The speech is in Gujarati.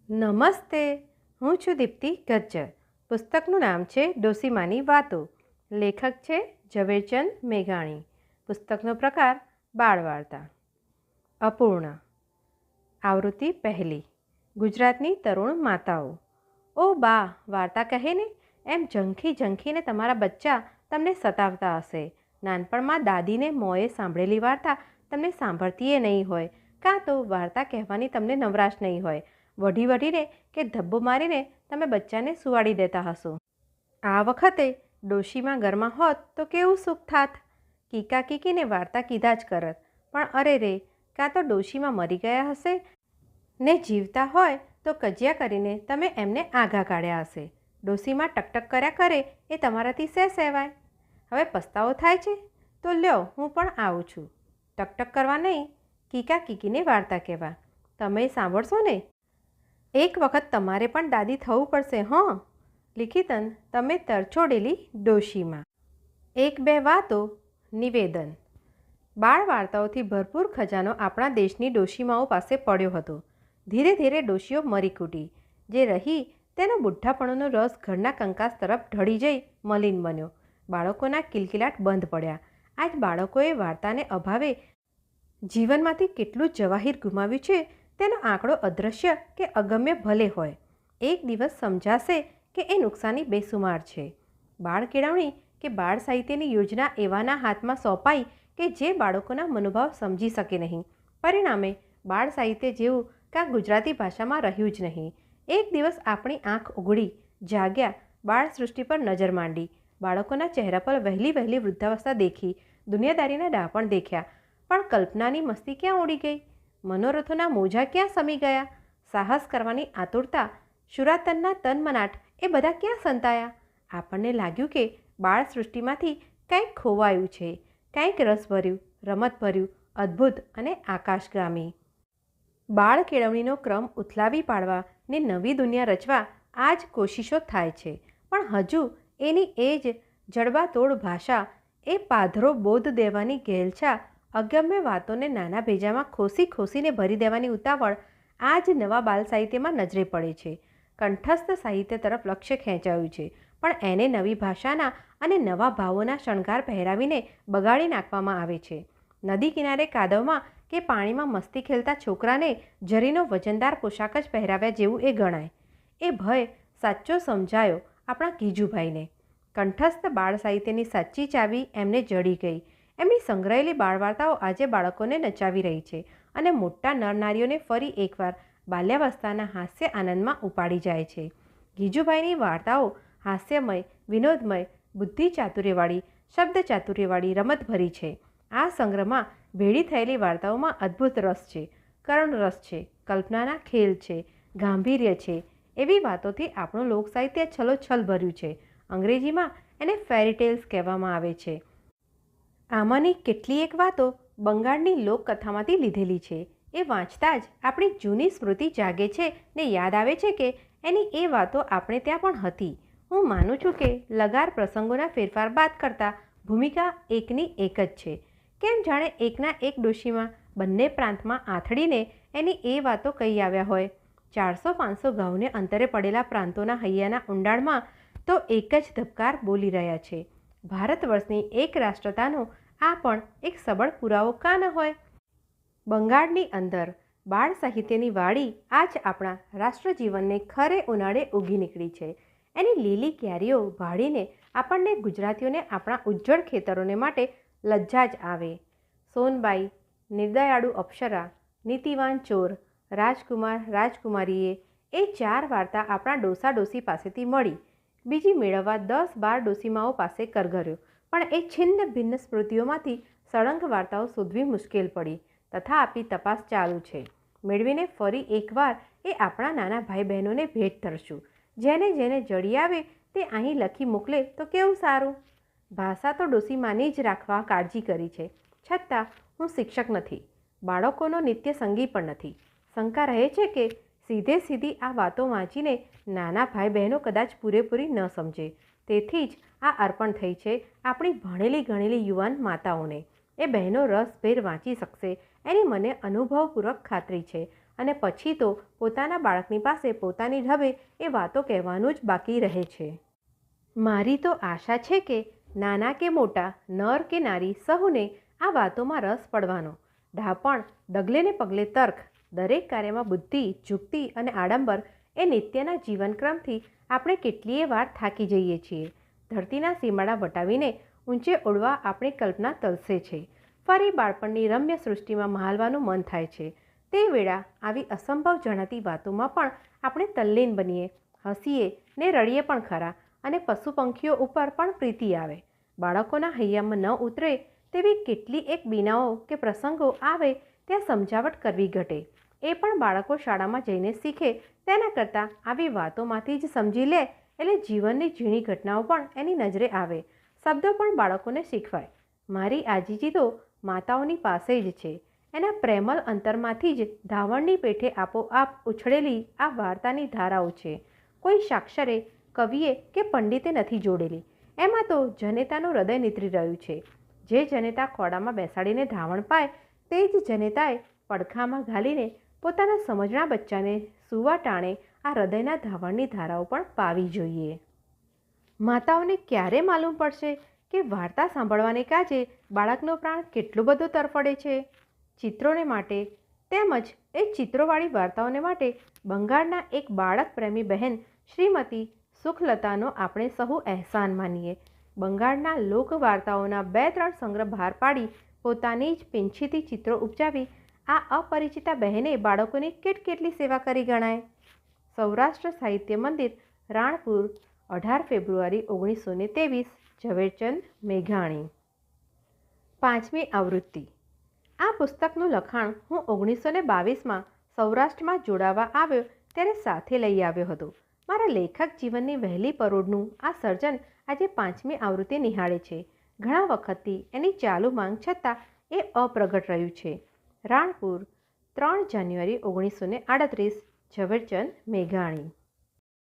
નમસ્તે, હું છું દીપ્તિ ગજ્જર. પુસ્તકનું નામ છે ડોસીમાની વાતો. લેખક છે ઝવેરચંદ મેઘાણી. પુસ્તકનો પ્રકાર બાળ વાર્તા. અપૂર્ણ. આવૃત્તિ પહેલી. ગુજરાતની તરુણ માતાઓ. ઓ બા, વાર્તા કહે ને, એમ ઝંખી ઝંખીને તમારા બચ્ચા તમને સતાવતા હશે. નાનપણમાં દાદીને મોંએ સાંભળેલી વાર્તા તમને સાંભળતીએ નહીં હોય, કાં તો વાર્તા કહેવાની તમને નવરાશ નહીં હોય. વઢી વઢીને કે ધબ્બો મારીને તમે બચ્ચાને સુવાડી દેતા હશો. આ વખતે ડોશીમાં ઘરમાં હોત તો કેવું સુખ થાત. કીકા કીકીને વાર્તા કીધા જ કરત. પણ અરે રે, કાં તો ડોશીમાં મરી ગયા હશે ને જીવતા હોય તો કજિયા કરીને તમે એમને આઘા કાઢ્યા હશે. ડોશીમાં ટકટક કર્યા કરે એ તમારાથી સહેવાય. હવે પસ્તાવો થાય છે તો લ્યો, હું પણ આવું છું. ટકટક કરવા નહીં, કીકા કીકીને વાર્તા કહેવા. તમે સાંભળશો ને? એક વખત તમારે પણ દાદી થવું પડશે. હં, લિખિતન તમે તરછોડેલી ડોશીમાં. એક બે વાતો. નિવેદન. બાળ વાર્તાઓથી ભરપૂર ખજાનો આપણા દેશની ડોશીમાઓ પાસે પડ્યો હતો. ધીરે ધીરે ડોશીઓ મરી કૂટી. જે રહી તેનો બુઢ્ઢાપણોનો રસ ઘરના કંકાસ તરફ ઢળી જઈ મલિન બન્યો. બાળકોના કિલકિલાટ બંધ પડ્યા. આજ બાળકોએ વાર્તાને અભાવે જીવનમાંથી કેટલું જવાહીર ગુમાવ્યું છે તેનો આંકડો અદૃશ્ય કે અગમ્ય ભલે હોય, એક દિવસ સમજાશે કે એ નુકસાની બેસુમાર છે. બાળ કેળવણી કે બાળ સાહિત્યની યોજના એવાના હાથમાં સોંપાઈ કે જે બાળકોના મનોભાવ સમજી શકે નહીં. પરિણામે બાળ સાહિત્ય જેવું કાં ગુજરાતી ભાષામાં રહ્યું જ નહીં. એક દિવસ આપણી આંખ ઉઘડી, જાગ્યા, બાળ સૃષ્ટિ પર નજર માંડી. બાળકોના ચહેરા પર વહેલી વહેલી વૃદ્ધાવસ્થા દેખી, દુનિયાદારીના ડાપણ દેખ્યા. પણ કલ્પનાની મસ્તી ક્યાં ઉડી ગઈ? મનોરથોના મોજા ક્યાં સમી ગયા? સાહસ કરવાની આતુરતા, શુરાતનના તનમનાટ એ બધા ક્યાં સંતાયા? આપણને લાગ્યું કે બાળ સૃષ્ટિમાંથી કંઈક ખોવાયું છે, કંઈક રસભર્યું, રમતભર્યું, અદ્ભુત અને આકાશગામી. બાળ કેળવણીનો ક્રમ ઉથલાવી પાડવા ને નવી દુનિયા રચવા આ જ કોશિશો થાય છે. પણ હજુ એની એ જ જડબાતોડ ભાષા, એ પાધરો બોધ દેવાની ઘેલછા, અગમ્ય વાતોને નાના ભેજામાં ખોસી ખોસીને ભરી દેવાની ઉતાવળ આ જ નવા બાલ સાહિત્યમાં નજરે પડે છે. કંઠસ્થ સાહિત્ય તરફ લક્ષ્ય ખેંચાયું છે, પણ એને નવી ભાષાના અને નવા ભાવોના શણગાર પહેરાવીને બગાડી નાખવામાં આવે છે. નદી કિનારે કાદવમાં કે પાણીમાં મસ્તી ખેલતા છોકરાને જરીનો વજનદાર પોશાક જ પહેરાવ્યા જેવું એ ગણાય. એ ભય સાચો સમજાયો આપણા ગીજુભાઈને. કંઠસ્થ બાળ સાહિત્યની સાચી ચાવી એમને જડી ગઈ. એમની સંગ્રહેલી બાળ વાર્તાઓ આજે બાળકોને નચાવી રહી છે અને મોટા નરનારીઓને ફરી એકવાર બાલ્યાવસ્થાના હાસ્ય આનંદમાં ઉપાડી જાય છે. ગીજુભાઈની વાર્તાઓ હાસ્યમય, વિનોદમય, બુદ્ધિ ચાતુર્યવાળી, શબ્દ ચાતુર્યવાળી, રમતભરી છે. આ સંગ્રહમાં ભેળી થયેલી વાર્તાઓમાં અદ્ભુત રસ છે, કરુણ રસ છે, કલ્પનાના ખેલ છે, ગાંભીર્ય છે. એવી વાતોથી આપણું લોકસાહિત્ય છલોછલ ભર્યું છે. અંગ્રેજીમાં એને ફેરીટેલ્સ કહેવામાં આવે છે. આમાંની કેટલીક વાતો બંગાળની લોકકથામાંથી લીધેલી છે. એ વાંચતા જ આપણી જૂની સ્મૃતિ જાગે છે ને યાદ આવે છે કે એની એ વાતો આપણે ત્યાં પણ હતી. હું માનું છું કે લગાર પ્રસંગોના ફેરફાર બાદ કરતાં ભૂમિકા એકની એક જ છે. કેમ જાણે એકના એક ડોશીમાં બંને પ્રાંતમાં આથડીને એની એ વાતો કહી આવ્યા હોય. 400-500 ગાઉને અંતરે પડેલા પ્રાંતોના હૈયાના ઊંડાણમાં તો એક જ ધબકાર બોલી રહ્યા છે. ભારત વર્ષની એક રાષ્ટ્રતાનો આ પણ એક સબળ પુરાવો કાં ન હોય? બંગાળની અંદર બાળ સાહિત્યની વાડી આજ આપણા રાષ્ટ્રજીવનને ખરે ઉનાળે ઉગી નીકળી છે. એની લીલી ક્યારીઓ ભાળીને આપણને ગુજરાતીઓને આપણા ઉજ્જવળ ખેતરોને માટે લજ્જા જ આવે. સોનબાઈ, નિર્દયાળુ અપ્સરા, નીતિવાન ચોર, રાજકુમાર રાજકુમારીએ એ 4 વાર્તા આપણા ડોસા ડોસી પાસેથી મળી. બીજી મેળવવા 10-12 ડોસીમાઓ પાસે કરગર્યો, પણ એ છિન્ન ભિન્ન સ્મૃતિઓમાંથી સળંગ વાર્તાઓ શોધવી મુશ્કેલ પડી. તથાપી તપાસ ચાલુ છે. મેળવીને ફરી એકવાર એ આપણા નાના ભાઈ બહેનોને ભેટ ધરશું. જેને જેને જડી આવે તે અહીં લખી મોકલે તો કેવું સારું. ભાષા તો ડોસીમાની જ રાખવા કાળજી કરી છે, છતાં હું શિક્ષક નથી, બાળકોનો નિત્ય સંગી પણ નથી. શંકા રહે છે કે સીધે સીધી આ વાતો વાંચીને નાના ભાઈ બહેનો કદાચ પૂરેપૂરી ન સમજે. તેથી જ આ અર્પણ થઈ છે આપણી ભણેલી ગણેલી યુવાન માતાઓને. એ બહેનો રસભેર વાંચી શકશે એની મને અનુભવપૂર્વક ખાતરી છે. અને પછી તો પોતાના બાળકની પાસે પોતાની ઢબે એ વાતો કહેવાનું જ બાકી રહે છે. મારી તો આશા છે કે નાના કે મોટા, નર કે નારી સહુને આ વાતોમાં રસ પડવાનો. ડાપણ, ડગલે ને પગલે તર્ક, દરેક કાર્યમાં બુદ્ધિ, જુક્તિ અને આડંબર એ નિત્યના જીવનક્રમથી આપણે કેટલીય વાર થાકી જઈએ છીએ. ધરતીના સીમાડા વટાવીને ઊંચે ઉડવા આપણી કલ્પના તલસે છે. ફરી બાળપણની રમ્ય સૃષ્ટિમાં મહાલવાનું મન થાય છે. તે વેળા આવી અસંભવ જણાતી વાતોમાં પણ આપણે તલ્લીન બનીએ, હસીએ ને રડીએ પણ ખરા અને પશુ પંખીઓ ઉપર પણ પ્રીતિ આવે. બાળકોના હૈયામાં ન ઉતરે તેવી કેટલી એક બીનાઓ કે પ્રસંગો આવે ત્યાં સમજાવટ કરવી ઘટે. એ પણ બાળકો શાળામાં જઈને શીખે તેના કરતાં આવી વાતોમાંથી જ સમજી લે એટલે જીવનની ઝીણી ઘટનાઓ પણ એની નજરે આવે. શબ્દો પણ બાળકોને શીખવાય. મારી આજીજી તો માતાઓની પાસે જ છે. એના પ્રેમલ અંતરમાંથી જ ધાવણની પેઠે આપોઆપ ઉછળેલી આ વાર્તાની ધારાઓ છે. કોઈ સાક્ષરે, કવિએ કે પંડિતે નથી જોડેલી. એમાં તો જનેતાનું હૃદય નીતરી રહ્યું છે. જે જનેતા ખોડામાં બેસાડીને ધાવણ પાય તે જ જનેતાએ પડખામાં ઘાલીને પોતાના સમજણા બચ્ચાને સૂવા ટાણે આ હૃદયના ધાવણની ધારાઓ પણ પાવી જોઈએ. માતાઓને ક્યારે માલુમ પડશે કે વાર્તા સાંભળવાને કાજે બાળકનો પ્રાણ કેટલો બધો તરફડે છે? ચિત્રોને માટે તેમજ એ ચિત્રોવાળી વાર્તાઓને માટે બંગાળના એક બાળક પ્રેમી બહેન શ્રીમતી સુખલતાનો આપણે સહુ અહેસાન માનીએ. બંગાળના લોકવાર્તાઓના 2-3 સંગ્રહ બહાર પાડી પોતાની જ પીંછીથી ચિત્રો ઉપજાવી આ અપરિચિતા બહેને બાળકોની કેટલી સેવા કરી ગણાય. સૌરાષ્ટ્ર સાહિત્ય મંદિર, રાણપુર, 18 ફેબ્રુઆરી 1923. ઝવેરચંદ મેઘાણી. 5મી આવૃત્તિ. આ પુસ્તકનું લખાણ હું 1922માં સૌરાષ્ટ્રમાં જોડાવા આવ્યો ત્યારે સાથે લઈ આવ્યો હતો. મારા લેખક જીવનની વહેલી પરોઢનું આ સર્જન આજે 5મી આવૃત્તિ નિહાળે છે. ઘણા વખતથી એની ચાલુ માંગ છતાં એ અપ્રગટ રહ્યું છે. રાણપુર, 3 જાન્યુઆરી 1938. ઝવેરચંદ મેઘાણી.